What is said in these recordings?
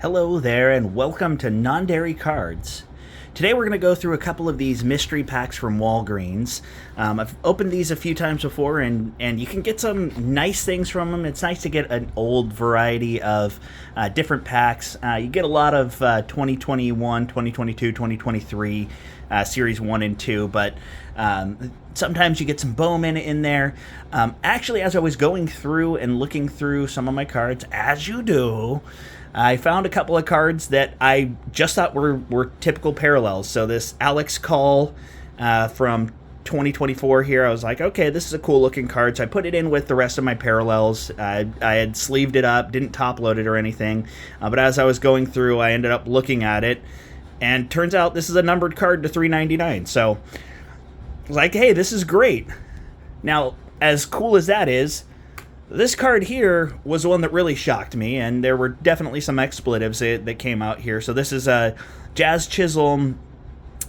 Hello there, and welcome to Non-Dairy Cards. Today we're going to go through a couple of these mystery packs from Walgreens. I've opened these a few times before, and you can get some nice things from them. It's nice to get an old variety of different packs. You get a lot of 2021, 2022, 2023 Series 1 and 2, but sometimes you get some Bowman in there. Actually, as I was going through and looking through some of my cards, as you do, I found a couple of cards that I just thought were typical parallels. So this Alex Call from 2024 here, I was like, okay, this is a cool looking card. So I put it in with the rest of my parallels. I had sleeved it up, didn't top load it or anything. But as I was going through, I ended up looking at it. And turns out this is a numbered card to $3.99. So I was like, hey, this is great. Now, as cool as that is, this card here was the one that really shocked me, and there were definitely some expletives that came out here. So this is a Jazz Chisholm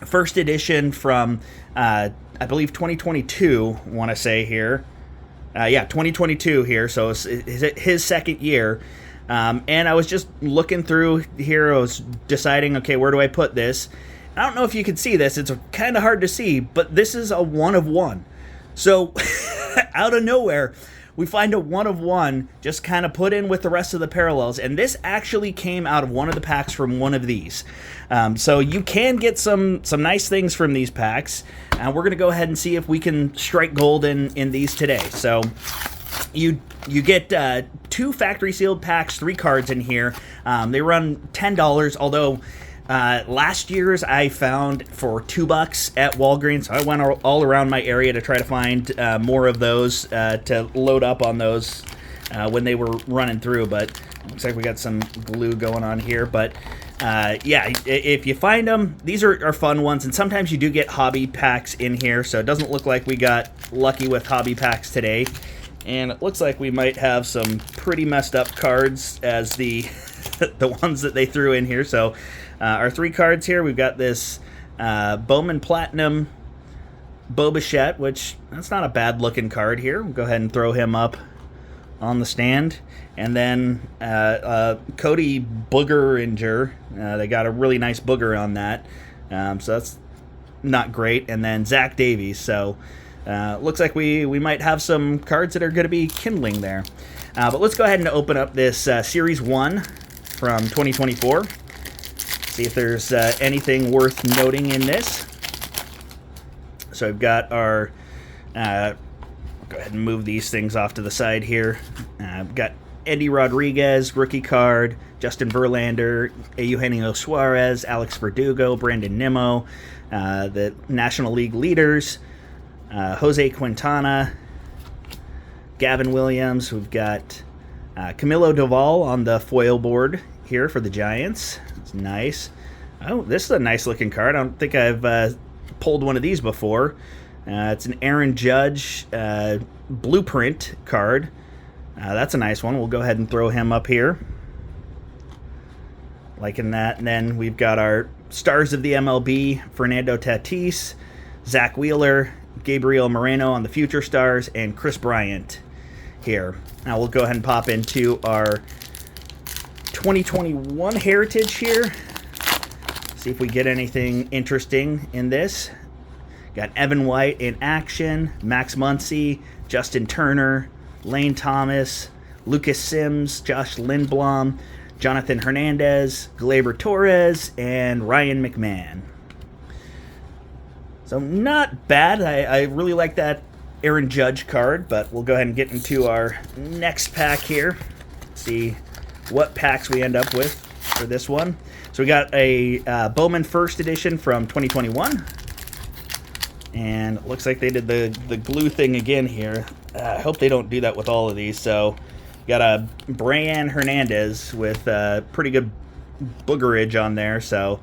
first edition from, I believe, 2022, I want to say here. 2022 here, so it's his second year. And I was just looking through here, I was deciding, okay, where do I put this? I don't know if you can see this, it's kind of hard to see, but this is a one of one. So, out of nowhere, we find a one of one just kind of put in with the rest of the parallels, and this actually came out of one of the packs from one of these. So you can get some nice things from these packs, and we're going to go ahead and see if we can strike gold in these today. So you get two factory sealed packs, 3 cards in here. They run $10, although last year's I found for $2 at Walgreens. So I went all around my area to try to find more of those to load up on those when they were running through. But looks like we got some glue going on here. But if you find them, these are fun ones. And sometimes you do get hobby packs in here. So it doesn't look like we got lucky with hobby packs today. And it looks like we might have some pretty messed up cards as the the ones that they threw in here. So our 3 cards here, we've got this Bowman Platinum Bobichette, which that's not a bad looking card here. We'll go ahead and throw him up on the stand. And then Cody Boogeringer, they got a really nice booger on that. So that's not great. And then Zach Davies. So looks like we might have some cards that are going to be kindling there. But let's go ahead and open up this Series 1 from 2024. See if there's anything worth noting in this. So I've got our, go ahead and move these things off to the side here. I've got Eddie Rodriguez, rookie card, Justin Verlander, Eugenio Suarez, Alex Verdugo, Brandon Nimmo, the National League leaders, Jose Quintana, Gavin Williams. We've got Camilo Doval on the foil board here for the Giants. It's nice. Oh, this is a nice looking card. I don't think I've pulled one of these before. It's an Aaron Judge blueprint card. That's a nice one. We'll go ahead and throw him up here. Liking that. And then we've got our stars of the MLB, Fernando Tatis, Zach Wheeler, Gabriel Moreno on the Future Stars, and Chris Bryant here. Now we'll go ahead and pop into our 2021 Heritage here. See if we get anything interesting in this. Got Evan White in action, Max Muncy, Justin Turner, Lane Thomas, Lucas Sims, Josh Lindblom, Jonathan Hernandez, Gleyber Torres, and Ryan McMahon. So not bad. I really like that Aaron Judge card, but we'll go ahead and get into our next pack here. See what packs we end up with for this one. So we got a Bowman First Edition from 2021. And it looks like they did the glue thing again here. I hope they don't do that with all of these. So got a Brian Hernandez with pretty good boogerage on there. So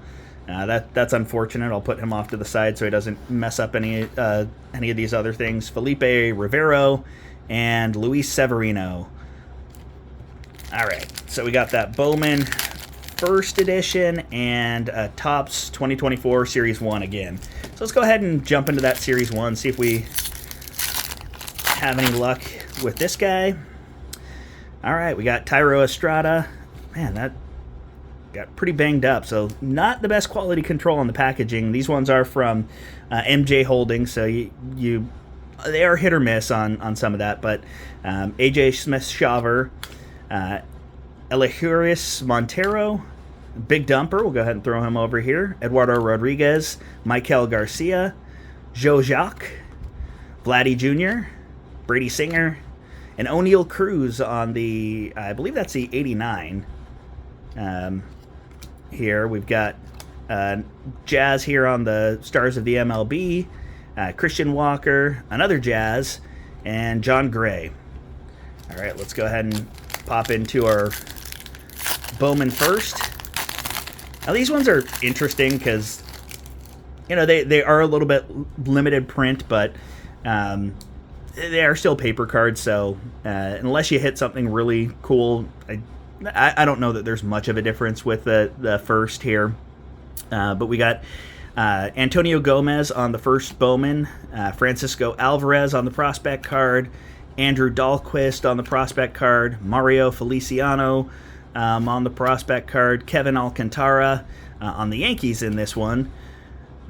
that's unfortunate. I'll put him off to the side so he doesn't mess up any of these other things. Felipe Rivero and Luis Severino. All right, so we got that Bowman First Edition and Topps 2024 Series 1 again. So let's go ahead and jump into that Series 1, see if we have any luck with this guy. All right, we got Tyro Estrada. Man, got pretty banged up, so not the best quality control on the packaging. These ones are from MJ Holdings, so they are hit or miss on some of that, but AJ Smith-Shaver, Elihuris Montero, Big Dumper, we'll go ahead and throw him over here, Eduardo Rodriguez, Michael Garcia, Joe Jacques, Vladdy Jr., Brady Singer, and O'Neal Cruz on the, I believe that's the 89. Here we've got Jazz here on the Stars of the MLB, Christian Walker, another Jazz, and John Gray. All right, let's go ahead and pop into our Bowman first. Now these ones are interesting because, you know, they are a little bit limited print, but they are still paper cards, so unless you hit something really cool, I don't know that there's much of a difference with the first here. But we got Antonio Gomez on the first Bowman, Francisco Alvarez on the prospect card, Andrew Dahlquist on the prospect card, Mario Feliciano on the prospect card, Kevin Alcantara on the Yankees in this one,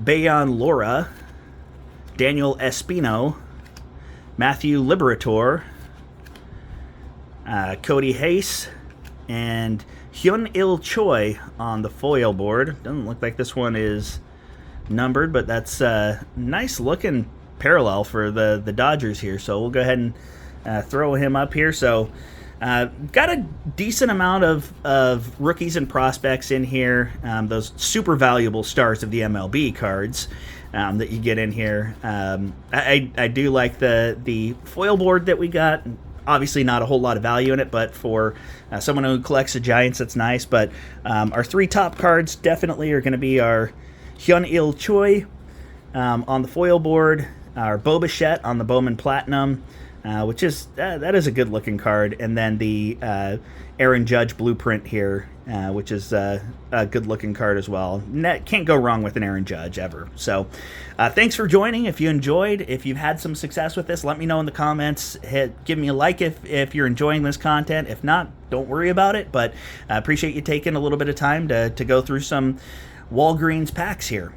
Bayon Lora, Daniel Espino, Matthew Liberator, Cody Hayes, and Hyun-Il Choi on the foil board. Doesn't look like this one is numbered, but that's a nice looking parallel for the Dodgers here. So we'll go ahead and throw him up here. So got a decent amount of rookies and prospects in here. Those super valuable Stars of the MLB cards that you get in here. I do like the foil board that we got. Obviously not a whole lot of value in it, but for someone who collects the Giants, that's nice. But our three top cards definitely are going to be our Hyun-Il Choi on the foil board, our Bo Bichette on the Bowman Platinum, which is that is a good looking card, and then the Aaron Judge blueprint here, which is a good looking card as well. Can't go wrong with an Aaron Judge ever. So thanks for joining. If you enjoyed, if you've had some success with this, let me know in the comments. Give me a like if you're enjoying this content. If not, don't worry about it, but I appreciate you taking a little bit of time to go through some Walgreens packs here.